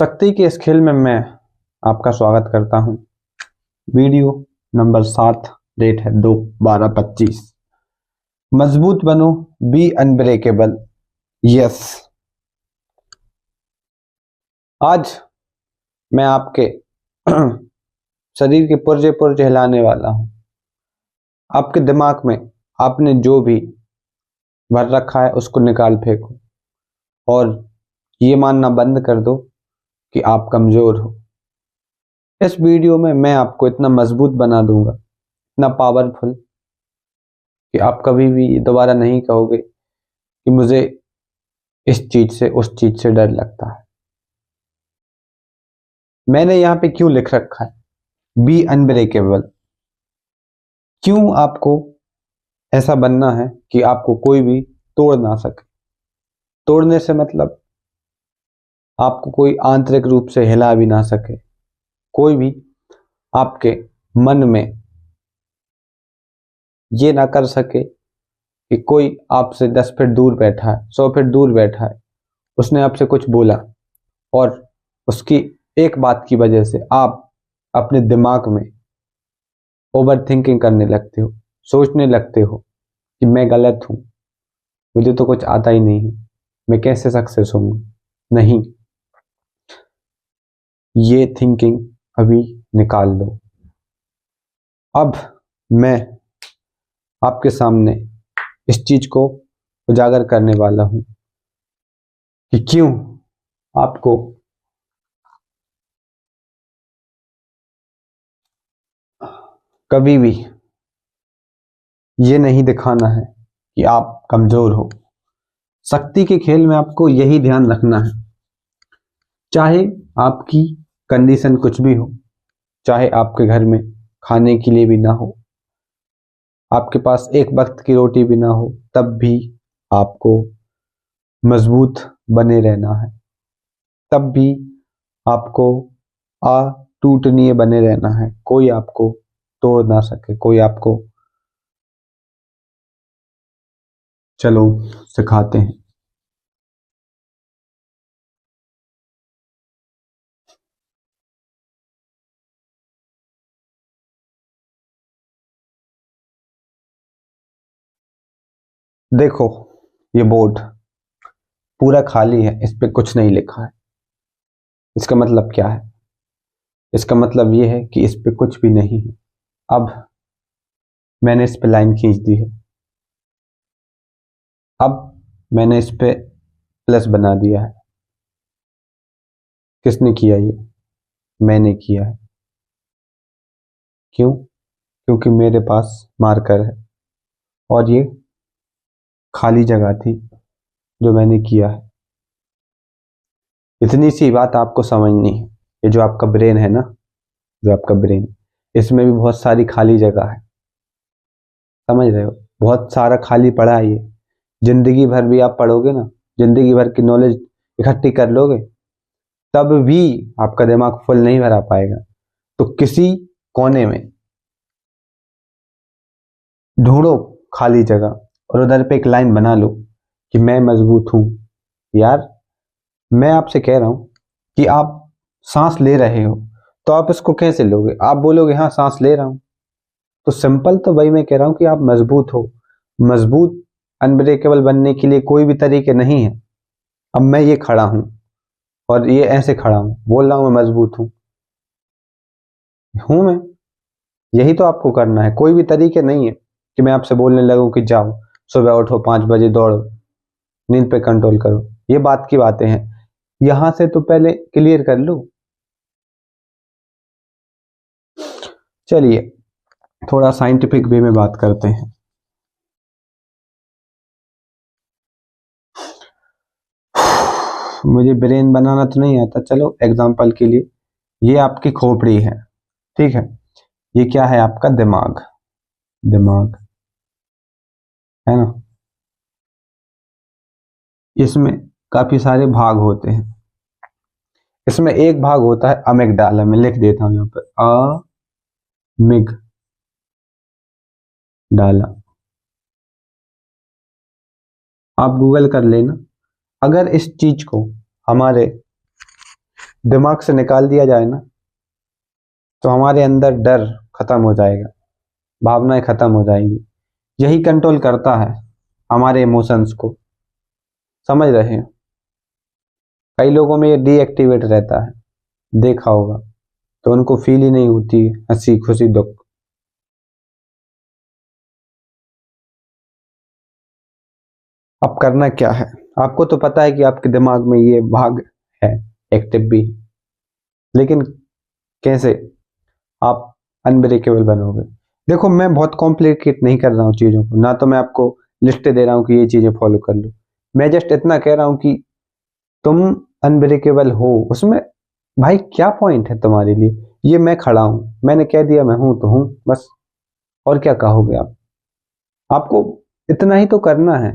शक्ति के इस खेल में मैं आपका स्वागत करता हूं। वीडियो नंबर 7, डेट है 2/12/25। मजबूत बनो, बी अनब्रेकेबल। यस, आज मैं आपके शरीर के पुर्जे पुर्जे हिलाने वाला हूं। आपके दिमाग में आपने जो भी भर रखा है उसको निकाल फेंको और ये मानना बंद कर दो कि आप कमजोर हो। इस वीडियो में मैं आपको इतना मजबूत बना दूंगा, इतना पावरफुल, कि आप कभी भी दोबारा नहीं कहोगे कि मुझे इस चीज से उस चीज से डर लगता है। मैंने यहां पे क्यों लिख रखा है बी अनब्रेकेबल? क्यों आपको ऐसा बनना है कि आपको कोई भी तोड़ ना सके? तोड़ने से मतलब आपको कोई आंतरिक रूप से हिला भी ना सके, कोई भी आपके मन में ये ना कर सके कि कोई आपसे 10 फीट दूर बैठा है, 100 फीट दूर बैठा है, उसने आपसे कुछ बोला और उसकी एक बात की वजह से आप अपने दिमाग में ओवर थिंकिंग करने लगते हो, सोचने लगते हो कि मैं गलत हूं, मुझे तो कुछ आता ही नहीं है, मैं कैसे सक्सेस होऊंगा। नहीं, ये थिंकिंग अभी निकाल दो। अब मैं आपके सामने इस चीज को उजागर करने वाला हूं कि क्यों आपको कभी भी ये नहीं दिखाना है कि आप कमजोर हो। शक्ति के खेल में आपको यही ध्यान रखना है, चाहे आपकी कंडीशन कुछ भी हो, चाहे आपके घर में खाने के लिए भी ना हो, आपके पास एक वक्त की रोटी भी ना हो, तब भी आपको मजबूत बने रहना है। तब भी आपको टूटनीय बने रहना है। कोई आपको तोड़ ना सके, कोई आपको, चलो सिखाते हैं। देखो, ये बोर्ड पूरा खाली है, इस पे कुछ नहीं लिखा है। इसका मतलब क्या है? इसका मतलब ये है कि इस पे कुछ भी नहीं है। अब मैंने इस पे लाइन खींच दी है। अब मैंने इस पे प्लस बना दिया है। किसने किया ये? मैंने किया है। क्यों? क्योंकि मेरे पास मार्कर है और ये खाली जगह थी जो मैंने किया है। इतनी सी बात आपको समझनी है। ये जो आपका ब्रेन है ना, जो आपका ब्रेन, इसमें भी बहुत सारी खाली जगह है। समझ रहे हो? बहुत सारा खाली पड़ा है ये। जिंदगी भर भी आप पढ़ोगे ना, जिंदगी भर की नॉलेज इकट्ठी कर लोगे, तब भी आपका दिमाग फुल नहीं भरा पाएगा। तो किसी कोने में ढूंढो खाली जगह और उधर पे एक लाइन बना लो कि मैं मजबूत हूं। यार, मैं आपसे कह रहा हूं कि आप सांस ले रहे हो, तो आप इसको कैसे लोगे? आप बोलोगे हाँ सांस ले रहा हूं, तो सिंपल तो भाई मैं कह रहा हूं कि आप मजबूत हो। मजबूत अनब्रेकेबल बनने के लिए कोई भी तरीके नहीं है। अब मैं ये खड़ा हूं और ये ऐसे खड़ा हूं, बोल रहा हूं मैं मजबूत हूं मैं। यही तो आपको करना है। कोई भी तरीके नहीं है कि मैं आपसे बोलने लगूं कि जाओ सुबह उठो 5 बजे दौड़ो, नींद पे कंट्रोल करो। ये बात की बातें हैं, यहां से तो पहले क्लियर कर लो। चलिए थोड़ा साइंटिफिक वे में बात करते हैं। मुझे ब्रेन बनाना तो नहीं आता, चलो एग्जांपल के लिए ये आपकी खोपड़ी है, ठीक है? ये क्या है? आपका दिमाग। दिमाग है ना? इसमें काफी सारे भाग होते हैं। इसमें एक भाग होता है अमिगडाला, मैं लिख देता हूं यहाँ पर, अमिगडाला। आप गूगल कर लेना। अगर इस चीज को हमारे दिमाग से निकाल दिया जाए ना, तो हमारे अंदर डर खत्म हो जाएगा, भावनाएं खत्म हो जाएंगी। यही कंट्रोल करता है हमारे इमोशंस को, समझ रहे हो। कई लोगों में ये डीएक्टिवेट रहता है, देखा होगा, तो उनको फील ही नहीं होती हंसी खुशी दुख। अब करना क्या है, आपको तो पता है कि आपके दिमाग में ये भाग है, एक्टिव भी है, लेकिन कैसे आप अनब्रेकेबल बनोगे। देखो, मैं बहुत कॉम्प्लिकेट नहीं कर रहा हूँ चीज़ों को, ना तो मैं आपको लिस्ट दे रहा हूँ कि ये चीज़ें फॉलो कर लो। मैं जस्ट इतना कह रहा हूँ कि तुम अनब्रेकेबल हो, उसमें भाई क्या पॉइंट है तुम्हारे लिए। ये मैं खड़ा हूँ, मैंने कह दिया मैं हूँ तो हूँ, बस। और क्या कहोगे आप। आपको इतना ही तो करना है।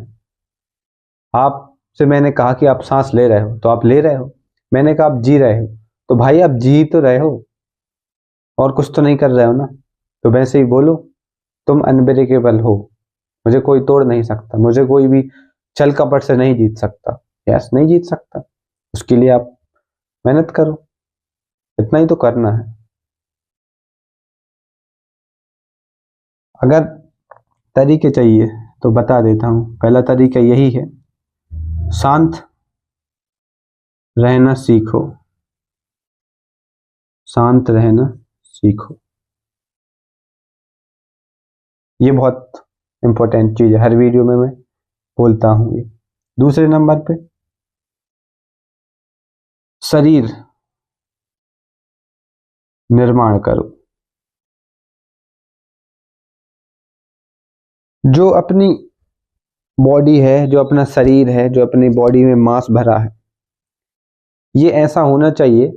आपसे मैंने कहा कि आप सांस ले रहे हो तो आप ले रहे हो, मैंने कहा आप जी रहे हो तो भाई आप जी तो रहे हो, और कुछ तो नहीं कर रहे हो ना। तो वैसे ही बोलो, तुम अनब्रेकेबल हो, मुझे कोई तोड़ नहीं सकता, मुझे कोई भी छल कपट से नहीं जीत सकता। यस, नहीं जीत सकता। उसके लिए आप मेहनत करो, इतना ही तो करना है। अगर तरीके चाहिए तो बता देता हूँ। पहला तरीका यही है, शांत रहना सीखो, शांत रहना सीखो। ये बहुत इंपॉर्टेंट चीज है, हर वीडियो में मैं बोलता हूँ ये। दूसरे नंबर पे, शरीर निर्माण करो। जो अपनी बॉडी है, जो अपना शरीर है, जो अपनी बॉडी में मांस भरा है, ये ऐसा होना चाहिए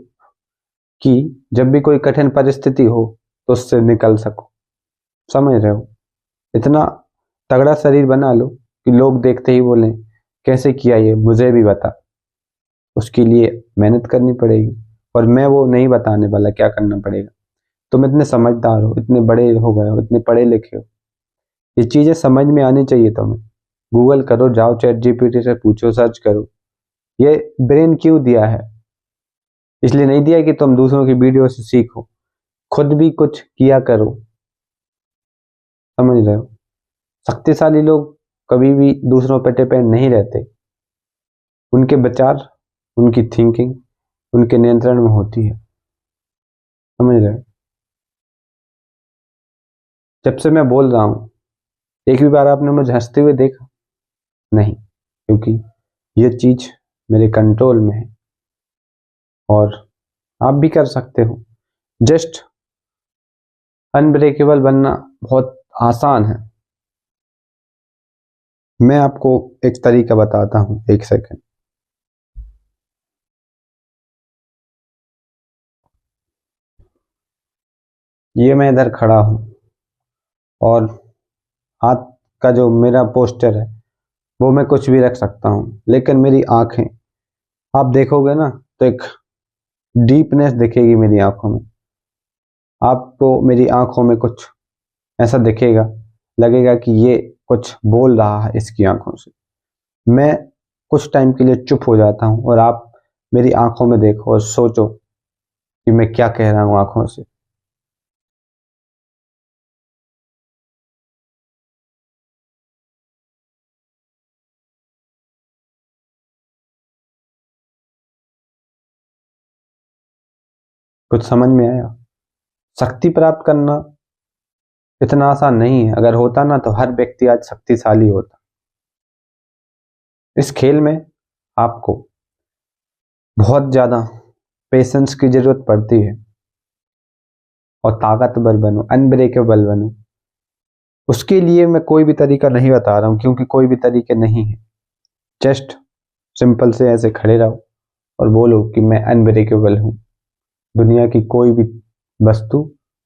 कि जब भी कोई कठिन परिस्थिति हो तो उससे निकल सको। समझ रहे हो। इतना तगड़ा शरीर बना लो कि लोग देखते ही बोलें कैसे किया ये, मुझे भी बता। उसके लिए मेहनत करनी पड़ेगी, और मैं वो नहीं बताने वाला क्या करना पड़ेगा। तुम इतने समझदार हो, इतने बड़े हो गए हो, इतने पढ़े लिखे हो, ये चीजें समझ में आनी चाहिए तुम्हें। गूगल करो, जाओ चैट जीपीटी से पूछो, सर्च करो। ये ब्रेन क्यों दिया है, इसलिए नहीं दिया कि तुम दूसरों की वीडियो से सीखो, खुद भी कुछ किया करो। समझ रहे हो। शक्तिशाली लोग कभी भी दूसरों पर डिपेंड नहीं रहते, उनके विचार, उनकी थिंकिंग उनके नियंत्रण में होती है। समझ रहे हो। जब से मैं बोल रहा हूं, एक भी बार आपने मुझे हंसते हुए देखा नहीं, क्योंकि ये चीज मेरे कंट्रोल में है, और आप भी कर सकते हो। जस्ट अनब्रेकेबल बनना बहुत आसान है। मैं आपको एक तरीका बताता हूं, एक सेकंड। ये मैं इधर खड़ा हूं, और हाथ का जो मेरा पोस्टर है वो मैं कुछ भी रख सकता हूं, लेकिन मेरी आंखें, आप देखोगे ना तो एक डीपनेस दिखेगी मेरी आंखों में। आपको मेरी आंखों में कुछ ऐसा दिखेगा, लगेगा कि ये कुछ बोल रहा है इसकी आंखों से। मैं कुछ टाइम के लिए चुप हो जाता हूं, और आप मेरी आंखों में देखो और सोचो कि मैं क्या कह रहा हूं आंखों से। कुछ समझ में आया। शक्ति प्राप्त करना इतना आसान नहीं है। अगर होता ना तो हर व्यक्ति आज शक्तिशाली होता। इस खेल में आपको बहुत ज्यादा पेशेंस की जरूरत पड़ती है, और ताकतवर बनो, अनब्रेकेबल बनो। उसके लिए मैं कोई भी तरीका नहीं बता रहा हूं, क्योंकि कोई भी तरीके नहीं है। जस्ट सिंपल से ऐसे खड़े रहो और बोलो कि मैं अनब्रेकेबल हूं। दुनिया की कोई भी वस्तु,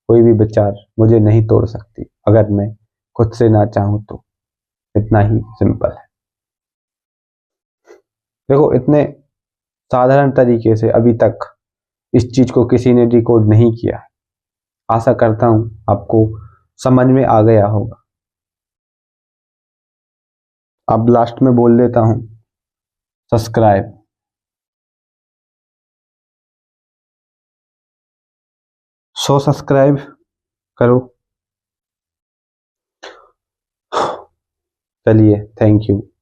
कोई भी विचार मुझे नहीं तोड़ सकती, अगर मैं खुद से ना चाहूं तो। इतना ही सिंपल है। देखो, इतने साधारण तरीके से अभी तक इस चीज को किसी ने डिकोड नहीं किया है। आशा करता हूं आपको समझ में आ गया होगा। अब लास्ट में बोल देता हूं, सब्सक्राइब। सो सब्सक्राइब करो। चलिए, थैंक यू।